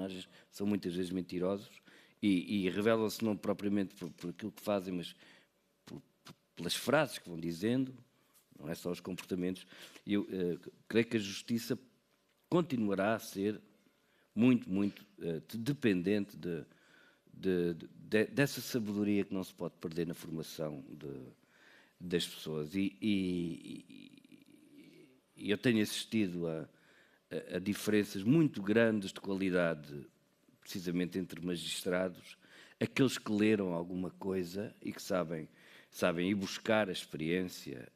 personagens são muitas vezes mentirosos e revelam-se não propriamente por aquilo que fazem, mas pelas frases que vão dizendo, não é só os comportamentos. Eu creio que a justiça continuará a ser muito, muito dependente dessa sabedoria que não se pode perder na formação das pessoas. E eu tenho assistido a diferenças muito grandes de qualidade, precisamente entre magistrados, aqueles que leram alguma coisa e que sabem ir buscar a experiência.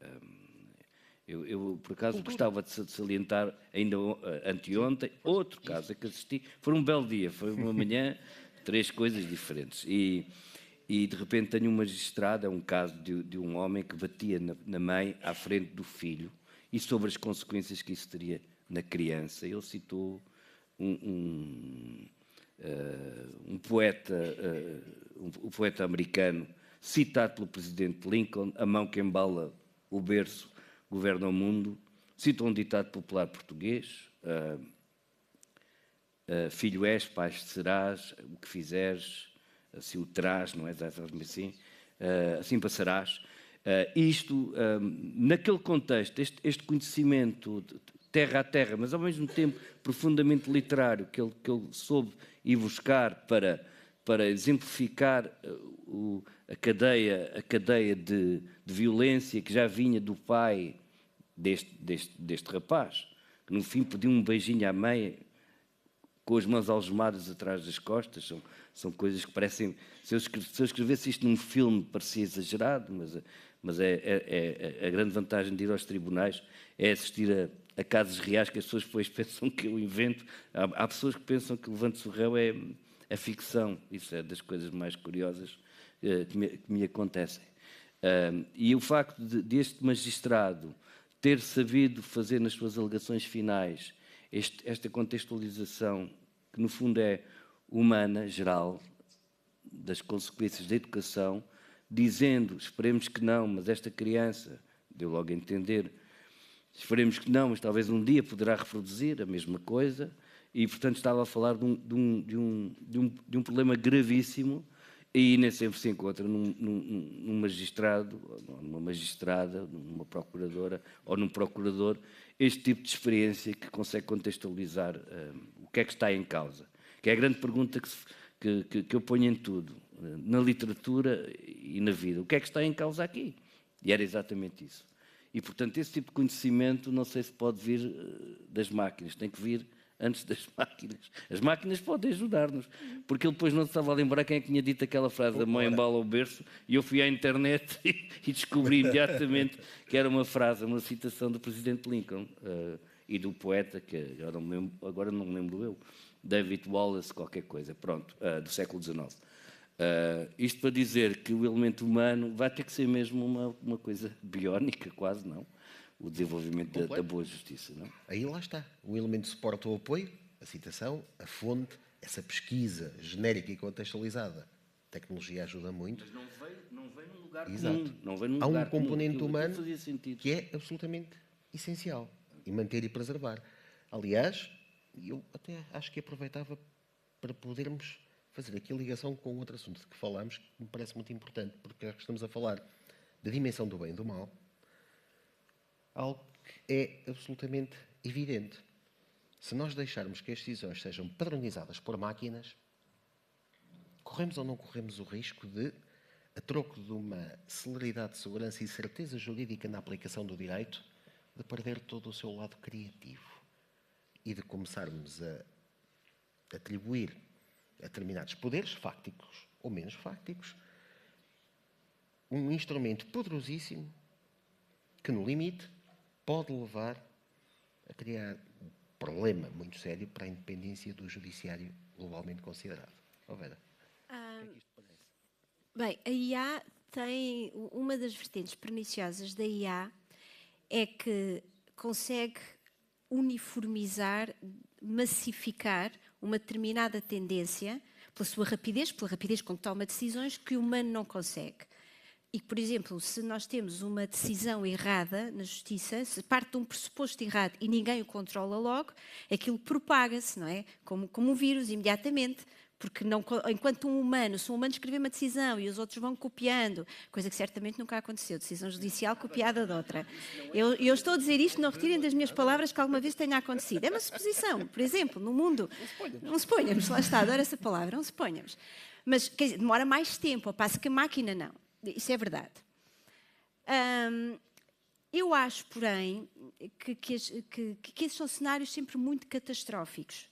Eu por acaso, gostava de salientar, ainda anteontem, outro caso a que assisti. Foi um belo dia, foi uma manhã, 3 coisas diferentes. E de repente tenho um magistrado, é um caso de um homem que batia na mãe à frente do filho e sobre as consequências que isso teria na criança. Ele citou um poeta americano, citado pelo presidente Lincoln: a mão que embala o berço governa o mundo. Cita um ditado popular português: filho és, pai serás, o que fizeres, assim o terás, não é? Assim, assim passarás. Isto, naquele contexto, este conhecimento terra a terra, mas ao mesmo tempo profundamente literário, que ele soube ir buscar para exemplificar a cadeia de violência que já vinha do pai deste rapaz, que no fim pediu um beijinho à mãe com as mãos algemadas atrás das costas. São coisas que parecem... Se eu escrevesse isto num filme, parecia exagerado, mas é a grande vantagem de ir aos tribunais é assistir a casos reais que as pessoas depois pensam que eu invento. Há pessoas que pensam que Levante-se o Réu é ficção. Isso é das coisas mais curiosas que me acontecem. E o facto deste magistrado ter sabido fazer nas suas alegações finais esta contextualização, que no fundo é humana, geral, das consequências da educação, dizendo: esperemos que não, mas esta criança, deu logo a entender, esperemos que não, mas talvez um dia poderá reproduzir a mesma coisa, e portanto estava a falar de um problema gravíssimo, e nem sempre se encontra num magistrado, numa magistrada, numa procuradora ou num procurador, este tipo de experiência que consegue contextualizar o que é que está em causa. Que é a grande pergunta que eu ponho em tudo, na literatura e na vida. O que é que está em causa aqui? E era exatamente isso. E, portanto, esse tipo de conhecimento não sei se pode vir das máquinas, tem que vir antes das máquinas. As máquinas podem ajudar-nos, porque ele depois não se estava a lembrar quem é que tinha dito aquela frase: a mão embala o berço, e eu fui à internet e descobri imediatamente que era uma frase, uma citação do presidente Lincoln e do poeta, que agora não me lembro eu, David Wallace, qualquer coisa, pronto, do século XIX. Isto para dizer que o elemento humano vai ter que ser mesmo uma coisa biónica, quase, não? O desenvolvimento da boa justiça, não? Aí lá está. O elemento de suporte ou apoio, a citação, a fonte, essa pesquisa genérica e contextualizada. A tecnologia ajuda muito. Mas não vem num lugar Exato. comum. Não vem num Há um lugar componente comum. humano Fazia sentido. que é absolutamente essencial. E manter e preservar. Aliás, eu até acho que aproveitava para podermos fazer aqui a ligação com outro assunto de que falamos, que me parece muito importante, porque já que estamos a falar da dimensão do bem e do mal, algo que é absolutamente evidente. Se nós deixarmos que as decisões sejam padronizadas por máquinas, corremos ou não corremos o risco de, a troco de uma celeridade de segurança e certeza jurídica na aplicação do direito, de perder todo o seu lado criativo e de começarmos a atribuir a determinados poderes fácticos ou menos fácticos um instrumento poderosíssimo que, no limite, pode levar a criar um problema muito sério para a independência do judiciário globalmente considerado. Vera? O que é que isto parece? Bem, a IA tem... Uma das vertentes perniciosas da IA é que consegue uniformizar, massificar uma determinada tendência pela sua rapidez, pela rapidez com que toma decisões, que o humano não consegue. E, por exemplo, se nós temos uma decisão errada na justiça, se parte de um pressuposto errado e ninguém o controla logo, aquilo propaga-se, não é? Como um vírus, imediatamente. Porque não, enquanto um humano, se um humano escrever uma decisão e os outros vão copiando, coisa que certamente nunca aconteceu, decisão judicial copiada de outra. Eu estou a dizer isto, não retirem das minhas palavras que alguma vez tenha acontecido. É uma suposição, por exemplo, no mundo. Não suponhamos, lá está, adoro essa palavra, não suponhamos. Mas, quer dizer, demora mais tempo, ao passo que a máquina não. Isso é verdade. Eu acho, porém, que esses são cenários sempre muito catastróficos.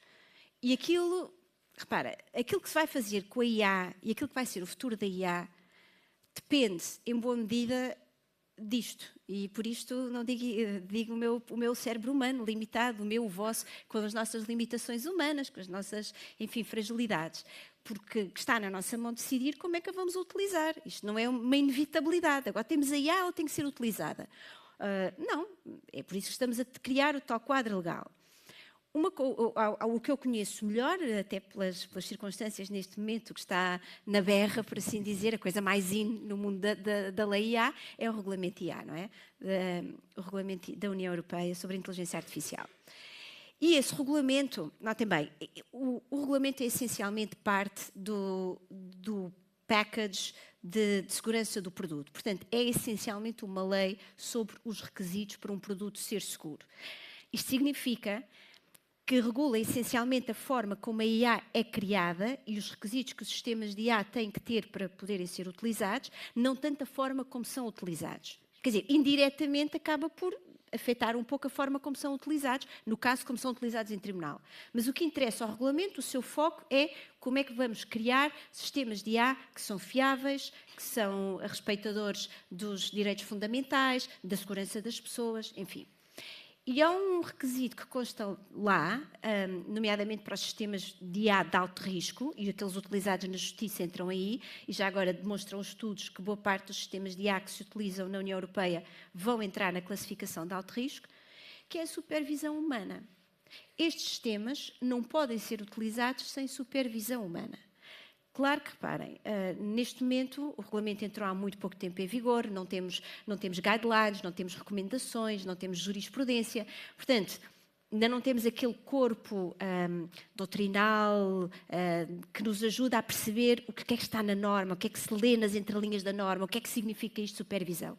E aquilo... Repara, aquilo que se vai fazer com a IA e aquilo que vai ser o futuro da IA depende, em boa medida, disto. E por isto não digo o meu cérebro humano limitado, o meu, o vosso, com as nossas limitações humanas, com as nossas, enfim, fragilidades. Porque está na nossa mão decidir como é que a vamos utilizar. Isto não é uma inevitabilidade. Agora temos a IA ou tem que ser utilizada? Não, é por isso que estamos a criar o tal quadro legal. O que eu conheço melhor, até pelas circunstâncias neste momento que está na berra, por assim dizer, a coisa mais in no mundo da lei IA, é o regulamento IA, não é? O regulamento da União Europeia sobre a inteligência artificial. E esse regulamento, notem bem, o regulamento é essencialmente parte do package de segurança do produto. Portanto, é essencialmente uma lei sobre os requisitos para um produto ser seguro. Isto significa que regula essencialmente a forma como a IA é criada e os requisitos que os sistemas de IA têm que ter para poderem ser utilizados, não tanto a forma como são utilizados. Quer dizer, indiretamente acaba por afetar um pouco a forma como são utilizados, no caso, como são utilizados em tribunal. Mas o que interessa ao regulamento, o seu foco é como é que vamos criar sistemas de IA que são fiáveis, que são respeitadores dos direitos fundamentais, da segurança das pessoas, enfim. E há um requisito que consta lá, nomeadamente para os sistemas de IA de alto risco, e aqueles utilizados na justiça entram aí, e já agora demonstram os estudos que boa parte dos sistemas de IA que se utilizam na União Europeia vão entrar na classificação de alto risco, que é a supervisão humana. Estes sistemas não podem ser utilizados sem supervisão humana. Claro que, reparem, neste momento o regulamento entrou há muito pouco tempo em vigor, não temos guidelines, não temos recomendações, não temos jurisprudência, portanto, ainda não temos aquele corpo doutrinal que nos ajuda a perceber o que é que está na norma, o que é que se lê nas entrelinhas da norma, o que é que significa isto de supervisão.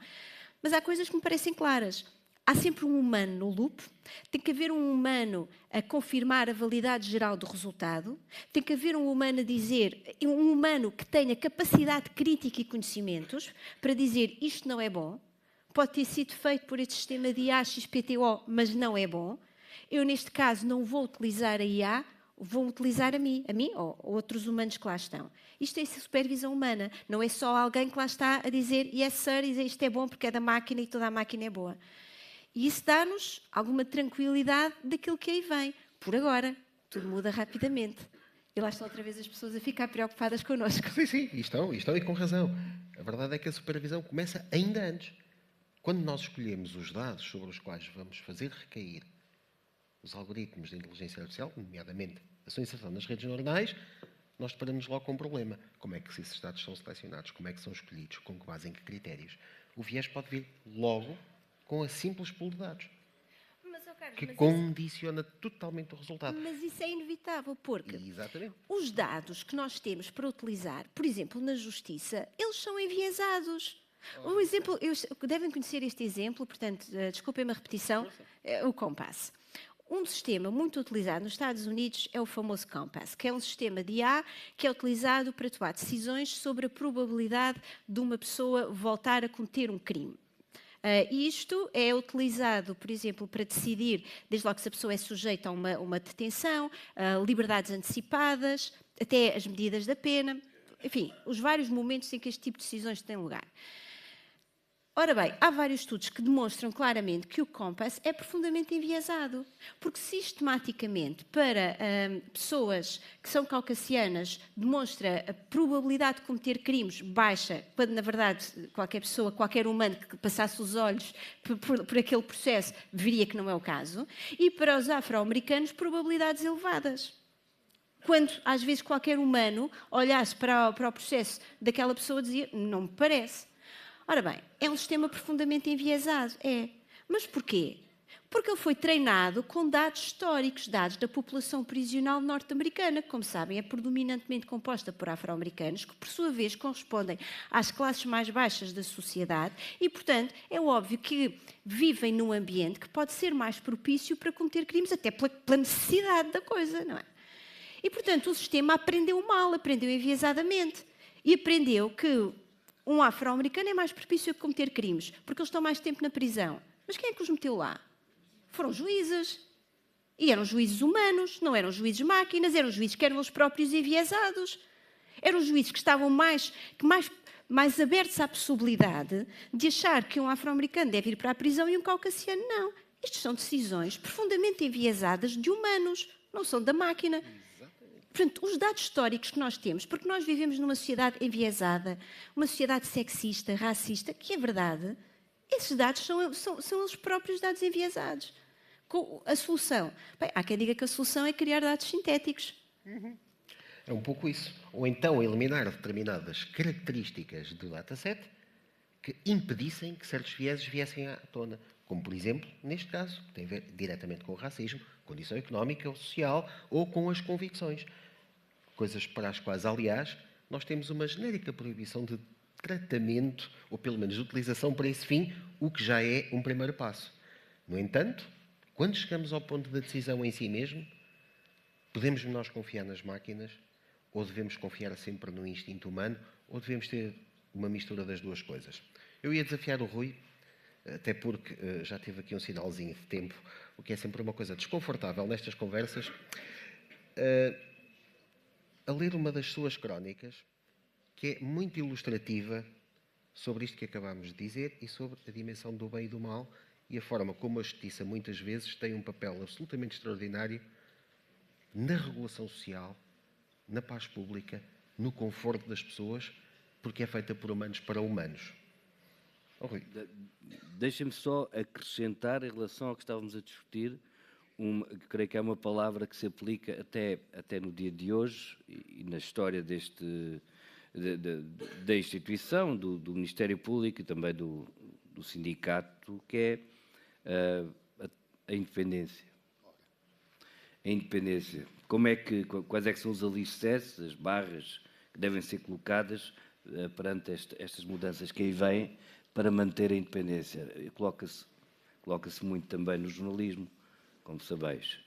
Mas há coisas que me parecem claras. Há sempre um humano no loop, tem que haver um humano a confirmar a validade geral do resultado, tem que haver um humano a dizer, um humano que tenha capacidade crítica e conhecimentos para dizer isto não é bom, pode ter sido feito por este sistema de IA XPTO, mas não é bom. Eu, neste caso, não vou utilizar a IA, vou utilizar a mim ou outros humanos que lá estão. Isto é supervisão humana, não é só alguém que lá está a dizer yes sir, e isto é bom porque é da máquina e toda a máquina é boa. E isso dá-nos alguma tranquilidade daquilo que aí vem. Por agora, tudo muda rapidamente. E lá estão outra vez as pessoas a ficar preocupadas connosco. Sim, e estão e com razão. A verdade é que a supervisão começa ainda antes. Quando nós escolhemos os dados sobre os quais vamos fazer recair os algoritmos de inteligência artificial, nomeadamente a sua inserção nas redes neuronais, nós deparamos logo com um problema. Como é que esses dados são selecionados? Como é que são escolhidos? Com que base, em que critérios? O viés pode vir logo com a simples pool de dados, que condiciona totalmente o resultado. Mas isso é inevitável, porque os dados que nós temos para utilizar, por exemplo, na justiça, eles são enviesados. Um exemplo, devem conhecer este exemplo, portanto, desculpem-me a repetição, é o Compass. Um sistema muito utilizado nos Estados Unidos é o famoso Compass, que é um sistema de IA que é utilizado para tomar decisões sobre a probabilidade de uma pessoa voltar a cometer um crime. Isto é utilizado, por exemplo, para decidir, desde logo se a pessoa é sujeita a uma detenção, liberdades antecipadas, até as medidas da pena, enfim, os vários momentos em que este tipo de decisões têm lugar. Ora bem, há vários estudos que demonstram claramente que o Compass é profundamente enviesado, porque sistematicamente para pessoas que são caucasianas demonstra a probabilidade de cometer crimes baixa, quando na verdade qualquer pessoa, qualquer humano que passasse os olhos por aquele processo veria que não é o caso, e para os afro-americanos probabilidades elevadas. Quando às vezes qualquer humano olhasse para o processo daquela pessoa dizia, não me parece. Ora bem, é um sistema profundamente enviesado, é. Mas porquê? Porque ele foi treinado com dados históricos, dados da população prisional norte-americana, que, como sabem, é predominantemente composta por afro-americanos, que, por sua vez, correspondem às classes mais baixas da sociedade e, portanto, é óbvio que vivem num ambiente que pode ser mais propício para cometer crimes, até pela necessidade da coisa, não é? E, portanto, o sistema aprendeu mal, aprendeu enviesadamente. E aprendeu que um afro-americano é mais propício a cometer crimes, porque eles estão mais tempo na prisão. Mas quem é que os meteu lá? Foram juízes. E eram juízes humanos, não eram juízes máquinas, eram juízes que eram os próprios enviesados. Eram juízes que estavam mais abertos à possibilidade de achar que um afro-americano deve ir para a prisão e um caucasiano não. Estas são decisões profundamente enviesadas de humanos, não são da máquina. Portanto, os dados históricos que nós temos, porque nós vivemos numa sociedade enviesada, uma sociedade sexista, racista, que é verdade, esses dados são os próprios dados enviesados. A solução? Bem, há quem diga que a solução é criar dados sintéticos. É um pouco isso. Ou então eliminar determinadas características do dataset que impedissem que certos vieses viessem à tona. Como, por exemplo, neste caso, que tem a ver diretamente com o racismo, condição económica ou social ou com as convicções. Coisas para as quais, aliás, nós temos uma genérica proibição de tratamento, ou pelo menos de utilização para esse fim, o que já é um primeiro passo. No entanto, quando chegamos ao ponto da decisão em si mesmo, podemos nós confiar nas máquinas, ou devemos confiar sempre no instinto humano, ou devemos ter uma mistura das duas coisas. Eu ia desafiar o Rui, até porque já teve aqui um sinalzinho de tempo, o que é sempre uma coisa desconfortável nestas conversas, a ler uma das suas crónicas, que é muito ilustrativa sobre isto que acabámos de dizer e sobre a dimensão do bem e do mal e a forma como a justiça muitas vezes tem um papel absolutamente extraordinário na regulação social, na paz pública, no conforto das pessoas, porque é feita por humanos para humanos. Oh, Rui. Deixem-me só acrescentar em relação ao que estávamos a discutir, creio que é uma palavra que se aplica até no dia de hoje e na história da instituição, do Ministério Público e também do sindicato, que é a independência. A independência. Quais é que são os alicerces, as barras que devem ser colocadas perante estas mudanças que aí vêm para manter a independência? Coloca-se muito também no jornalismo, como sabeis.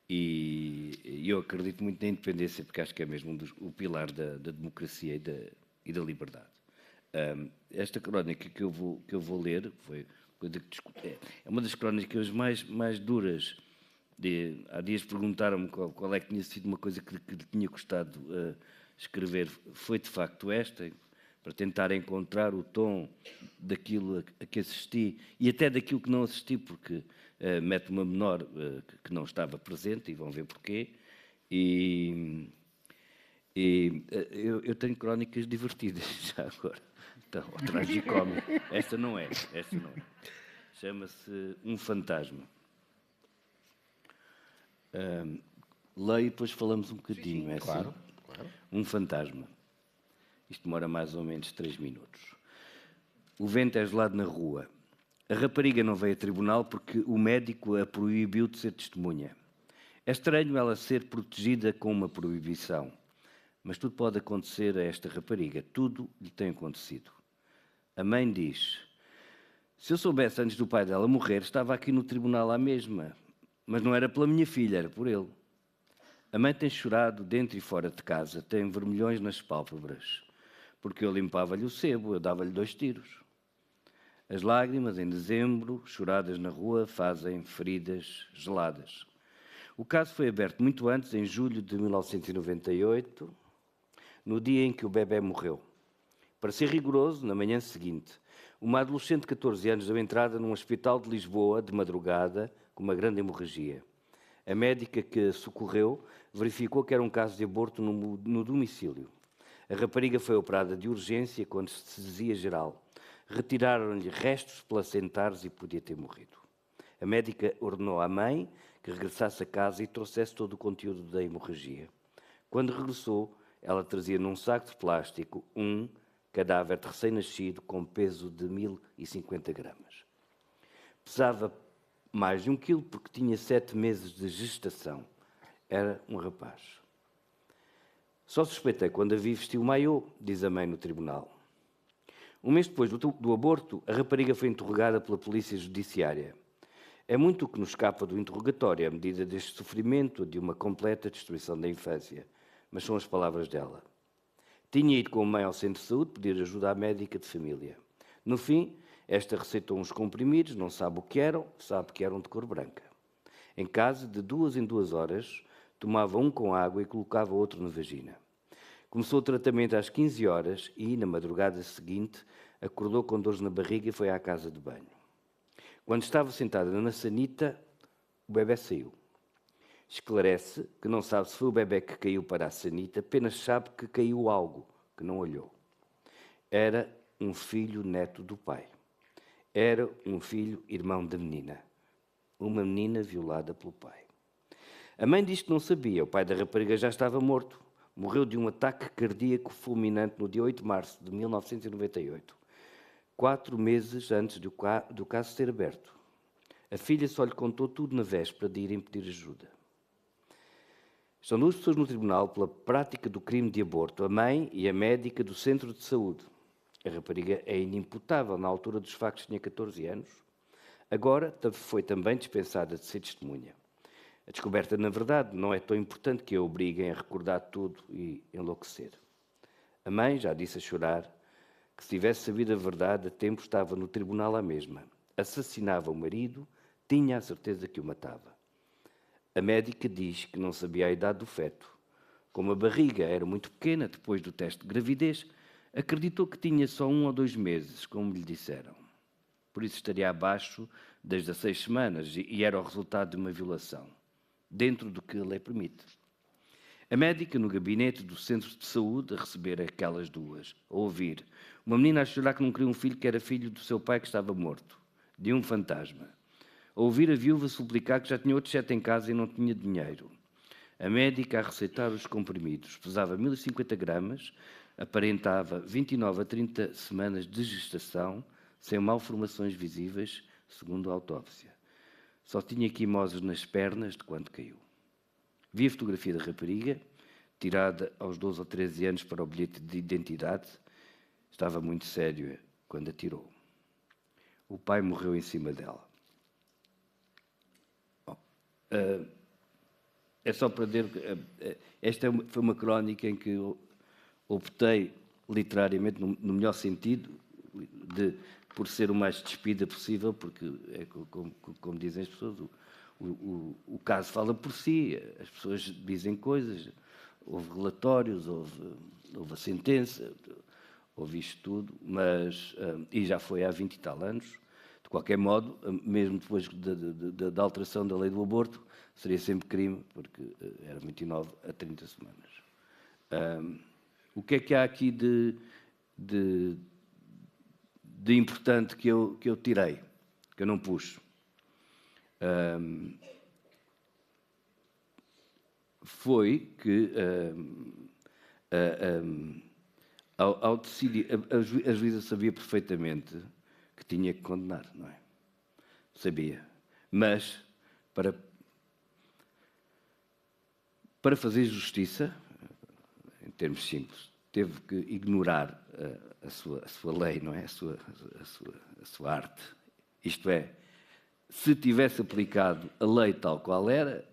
E eu acredito muito na independência, porque acho que é mesmo o pilar da democracia e da liberdade. Esta crónica que eu vou ler é uma das crónicas mais duras. Há dias perguntaram-me qual é que tinha sido uma coisa que lhe tinha custado escrever. Foi, de facto, esta, para tentar encontrar o tom daquilo a que assisti e até daquilo que não assisti, porque mete uma menor que não estava presente, e vão ver porquê. E eu tenho crónicas divertidas já agora. Então, o tragicómico. Esta não é. Chama-se Um Fantasma. Leio e depois falamos um bocadinho. É claro, assim? claro. Um Fantasma. Isto demora mais ou menos 3 minutos. O vento é gelado na rua. A rapariga não veio a tribunal porque o médico a proibiu de ser testemunha. É estranho ela ser protegida com uma proibição. Mas tudo pode acontecer a esta rapariga. Tudo lhe tem acontecido. A mãe diz: se eu soubesse antes do pai dela morrer, estava aqui no tribunal à mesma. Mas não era pela minha filha, era por ele. A mãe tem chorado dentro e fora de casa, tem vermelhões nas pálpebras, porque eu limpava-lhe o sebo, eu dava-lhe 2 tiros. As lágrimas, em dezembro, choradas na rua, fazem feridas geladas. O caso foi aberto muito antes, em julho de 1998, no dia em que o bebê morreu. Para ser rigoroso, na manhã seguinte, uma adolescente de 14 anos deu entrada num hospital de Lisboa, de madrugada, com uma grande hemorragia. A médica que a socorreu verificou que era um caso de aborto no domicílio. A rapariga foi operada de urgência com anestesia geral. Retiraram-lhe restos placentares e podia ter morrido. A médica ordenou à mãe que regressasse a casa e trouxesse todo o conteúdo da hemorragia. Quando regressou, ela trazia num saco de plástico um cadáver de recém-nascido com peso de 1050 gramas. Pesava mais de 1 quilo porque tinha 7 meses de gestação. Era um rapaz. Só suspeitei quando a vi vestir o maiô, diz a mãe no tribunal. Um mês depois do aborto, a rapariga foi interrogada pela polícia judiciária. É muito o que nos escapa do interrogatório, à medida deste sofrimento de uma completa destruição da infância. Mas são as palavras dela. Tinha ido com a mãe ao centro de saúde pedir ajuda à médica de família. No fim, esta receitou uns comprimidos, não sabe o que eram, sabe que eram de cor branca. Em casa, de 2 em 2 horas, tomava um com água e colocava outro na vagina. Começou o tratamento às 15 horas e, na madrugada seguinte, acordou com dores na barriga e foi à casa de banho. Quando estava sentada na sanita, o bebé saiu. Esclarece que não sabe se foi o bebé que caiu para a sanita, apenas sabe que caiu algo, que não olhou. Era um filho neto do pai. Era um filho irmão da menina. Uma menina violada pelo pai. A mãe diz que não sabia. O pai da rapariga já estava morto. Morreu de um ataque cardíaco fulminante no dia 8 de março de 1998. 4 meses antes do caso ser aberto. A filha só lhe contou tudo na véspera de irem pedir ajuda. Estão 2 pessoas no tribunal pela prática do crime de aborto, a mãe e a médica do centro de saúde. A rapariga é inimputável, na altura dos factos tinha 14 anos. Agora foi também dispensada de ser testemunha. A descoberta, na verdade, não é tão importante que a obriguem a recordar tudo e enlouquecer. A mãe já disse a chorar que se tivesse sabido a verdade, a tempo estava no tribunal à mesma. Assassinava o marido, tinha a certeza que o matava. A médica diz que não sabia a idade do feto. Como a barriga era muito pequena depois do teste de gravidez, acreditou que tinha só 1 ou 2 meses, como lhe disseram. Por isso estaria abaixo das 16 semanas e era o resultado de uma violação, dentro do que a lei permite. A médica no gabinete do centro de saúde a receber aquelas duas, a ouvir. Uma menina a chorar que não queria um filho que era filho do seu pai que estava morto, de um fantasma. A ouvir a viúva suplicar que já tinha outros 7 em casa e não tinha dinheiro. A médica a receitar os comprimidos. Pesava 1050 gramas, aparentava 29 a 30 semanas de gestação, sem malformações visíveis, segundo a autópsia. Só tinha quimoses nas pernas de quando caiu. Vi a fotografia da rapariga, tirada aos 12 ou 13 anos para o bilhete de identidade. Estava muito sério quando a tirou. O pai morreu em cima dela. Bom, é só para dizer que esta foi uma crónica em que eu optei literariamente, no melhor sentido, por ser o mais despida possível, porque, como dizem as pessoas, o caso fala por si, as pessoas dizem coisas, houve relatórios, houve a sentença, houve isto tudo, mas, e já foi há 20 e tal anos. De qualquer modo, mesmo depois da alteração da lei do aborto, seria sempre crime, porque era 29 a 30 semanas. O que é que há aqui de importante que eu tirei, que eu não pus? Foi que, ao decidir, a juíza sabia perfeitamente que tinha que condenar, não é? Sabia. Mas, para fazer justiça, em termos simples, teve que ignorar a sua lei, não é? A sua arte. Isto é, se tivesse aplicado a lei tal qual era,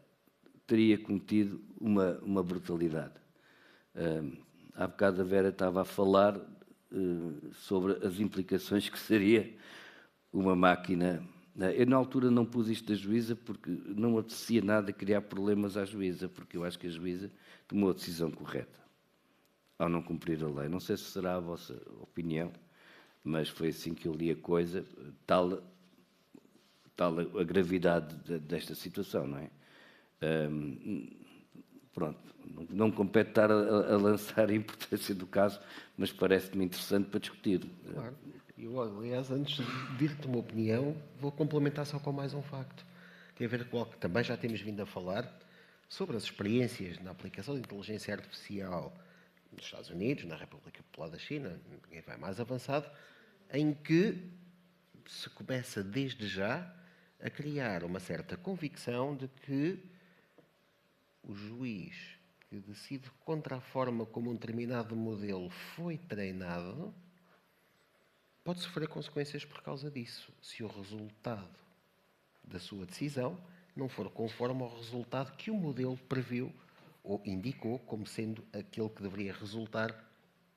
teria cometido uma brutalidade. Há bocado a Vera estava a falar sobre as implicações que seria uma máquina. Eu, na altura, não pus isto da juíza porque não me apetecia nada criar problemas à juíza, porque eu acho que a juíza tomou a decisão correta ao não cumprir a lei. Não sei se será a vossa opinião, mas foi assim que eu li a coisa, tal a gravidade desta situação, não é? Pronto, não compete estar a lançar a importância do caso, mas parece-me interessante para discutir. Claro. Eu, aliás, antes de dir-te uma opinião, vou complementar só com mais um facto. Tem a ver com o que também já temos vindo a falar, sobre as experiências na aplicação de inteligência artificial nos Estados Unidos, na República Popular da China, ninguém vai mais avançado, em que se começa desde já a criar uma certa convicção de que o juiz que decide contra a forma como um determinado modelo foi treinado pode sofrer consequências por causa disso, se o resultado da sua decisão não for conforme ao resultado que o modelo previu ou indicou como sendo aquele que deveria resultar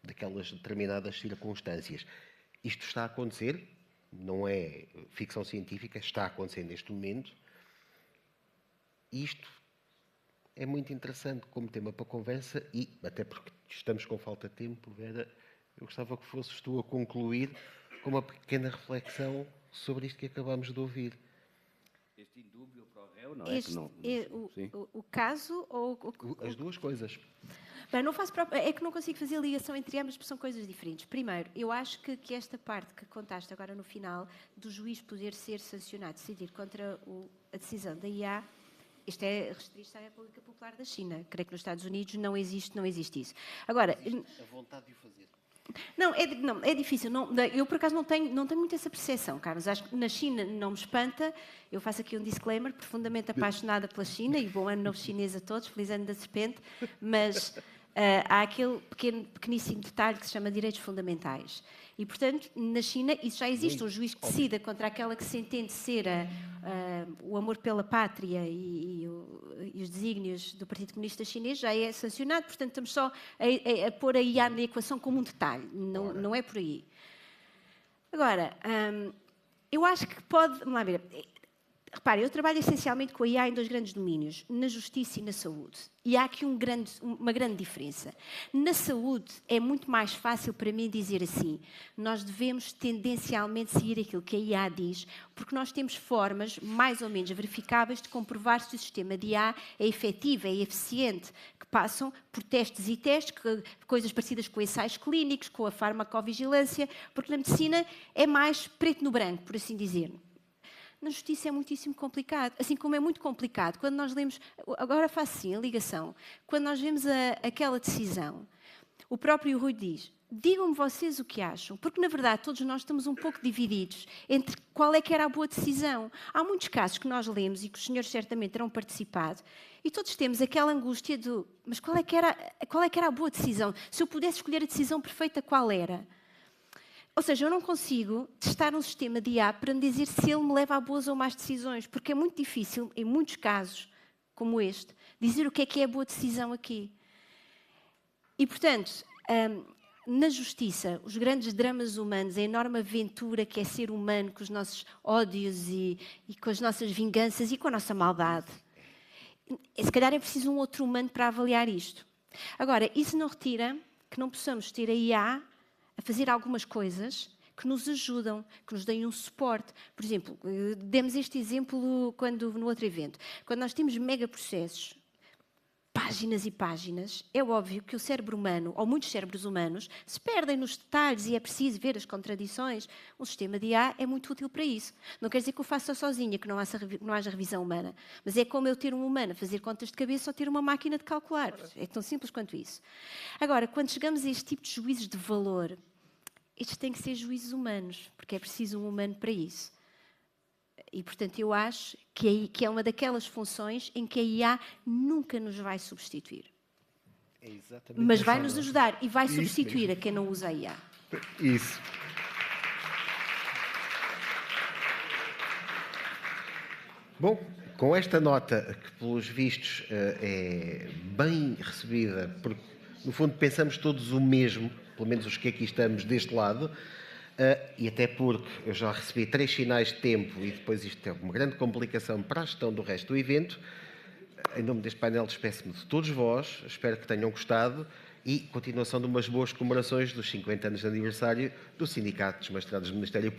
daquelas determinadas circunstâncias. Isto está a acontecer, não é ficção científica, está a acontecer neste momento. Isto é muito interessante como tema para conversa e, até porque estamos com falta de tempo, Vera, eu gostava que fosses tu a concluir com uma pequena reflexão sobre isto que acabamos de ouvir. Este indúbio para o réu, não é? O caso ou... As duas coisas. Bem, é que não consigo fazer ligação entre ambas, porque são coisas diferentes. Primeiro, eu acho que esta parte que contaste agora no final, do juiz poder ser sancionado, decidir contra a decisão da IA, isto é restrito à República Popular da China. Creio que nos Estados Unidos não existe isso. Agora... A vontade de o fazer. Não, é difícil. Eu, por acaso, não tenho muito essa percepção, Carlos. Acho que na China não me espanta. Eu faço aqui um disclaimer, profundamente apaixonada pela China, e bom ano novo chinês a todos, feliz ano da serpente, mas há aquele pequeníssimo detalhe que se chama direitos fundamentais. E, portanto, na China isso já existe. Um juiz que decida contra aquela que se entende ser o amor pela pátria e os desígnios do Partido Comunista Chinês já é sancionado. Portanto, estamos só a pôr a IA na equação como um detalhe. Não é por aí. Agora, eu acho que pode... Vamos lá ver. Repare, eu trabalho essencialmente com a IA em dois grandes domínios, na justiça e na saúde. E há aqui uma grande diferença. Na saúde é muito mais fácil para mim dizer assim, nós devemos tendencialmente seguir aquilo que a IA diz, porque nós temos formas mais ou menos verificáveis de comprovar se o sistema de IA é efetivo, é eficiente, que passam por testes e testes, coisas parecidas com ensaios clínicos, com a farmacovigilância, porque na medicina é mais preto no branco, por assim dizer. Na justiça é muitíssimo complicado, assim como é muito complicado quando nós lemos, agora faço assim a ligação, quando nós vemos aquela decisão, o próprio Rui diz, digam-me vocês o que acham, porque na verdade todos nós estamos um pouco divididos entre qual é que era a boa decisão. Há muitos casos que nós lemos e que os senhores certamente terão participado e todos temos aquela angústia de, mas qual é que era a boa decisão? Se eu pudesse escolher a decisão perfeita, qual era? Ou seja, eu não consigo testar um sistema de IA para me dizer se ele me leva a boas ou más decisões, porque é muito difícil, em muitos casos, como este, dizer o que é a boa decisão aqui. E, portanto, na justiça, os grandes dramas humanos, a enorme aventura que é ser humano com os nossos ódios e com as nossas vinganças e com a nossa maldade, se calhar é preciso um outro humano para avaliar isto. Agora, isso não retira que não possamos ter a IA a fazer algumas coisas que nos ajudam, que nos deem um suporte. Por exemplo, demos este exemplo no outro evento. Quando nós temos megaprocessos, páginas e páginas, é óbvio que o cérebro humano, ou muitos cérebros humanos, se perdem nos detalhes e é preciso ver as contradições. Um sistema de IA é muito útil para isso. Não quer dizer que eu faça sozinha, que não haja revisão humana, mas é como eu ter um humano a fazer contas de cabeça ou ter uma máquina de calcular. É tão simples quanto isso. Agora, quando chegamos a este tipo de juízos de valor, estes têm que ser juízos humanos, porque é preciso um humano para isso. E, portanto, eu acho que é uma daquelas funções em que a IA nunca nos vai substituir. É exatamente. Mas vai nos ajudar e vai substituir a quem não usa a IA. Isso. Bom, com esta nota, que pelos vistos é bem recebida, porque no fundo pensamos todos o mesmo, pelo menos os que aqui estamos deste lado, e até porque eu já recebi 3 sinais de tempo e depois isto é uma grande complicação para a gestão do resto do evento. Em nome deste painel despeço-me de todos vós, espero que tenham gostado e continuação de umas boas comemorações dos 50 anos de aniversário do Sindicato dos Magistrados do Ministério Público.